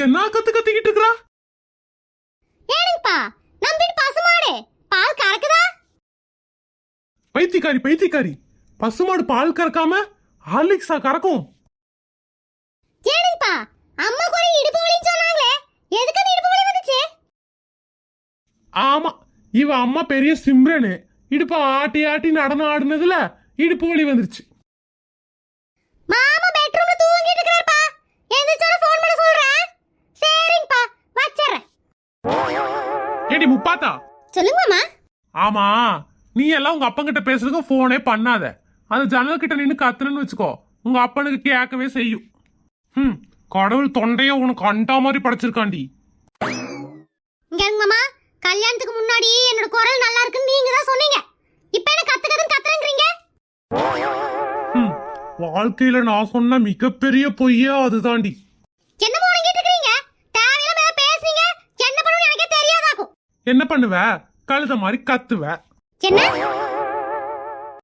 என்ன கத்திக்கிட்டு இருக்கா? ஏனுங்கப்பா, நம்ம வீட்டு பசுமாடு பால் கறக்குதா? பைத்தியக்காரி, பசுமாடு பால் கறக்காம ஹார்லிக்ஸா கறக்கும்? ஏனுங்கப்பா, அம்மா கூட இடுப்பு வலின்னு சொன்னாங்களே, எதுக்கு அந்த இடுப்பு வலி வந்துச்சு? ஆமா, இவ அம்மா பெரிய சிம்ரனு, இடுப்பு ஆட்டி நடனம் ஆடுனதுல இடுப்பு வலி வந்துருச்சு. மாமா பெட்ரூம்ல தூங்கிட்டு இருக்காருப்பா, எந்திரச்சோட ஃபோன் பண்ண சொல்றேன். சரிங்கப்பா, வச்சறேன். ஏடி முப்பாத்தா, சொல்லுங்க மாமா. ஆமா, நீ எல்லாம் உங்க அப்பங்கிட்ட பேசுறதுக்கு போனே பண்ணாத. அது ஜன்னல் கிட்ட நின்னு கத்துறன்னு வச்சுக்கோ, உங்க அப்பனுக்கு கேட்கவே செய்யும். கடவுள் தொண்டைய உனக்கு அண்டா மாதிரி படைச்சிருக்காண்டி. இங்க மாமா, கல்யாணத்துக்கு முன்னாடி என்னோட குரல் நல்லா இருக்குன்னு நீங்க தான் சொன்னீங்க. இப்போ என்ன கத்துறங்கறீங்க? வாழ்க்கையில நான் சொன்ன மிகப்பெரிய பொய்யே அதுதாண்டி. என்ன முழுங்கிட்டு இருக்கீங்க? தேவையில்லாம பேசுறீங்க. என்ன பண்ணுவீங்க எனக்கே தெரியாதாக்கும். என்ன பண்ணுவ? கழுத மாதிரி கத்துவ. என்ன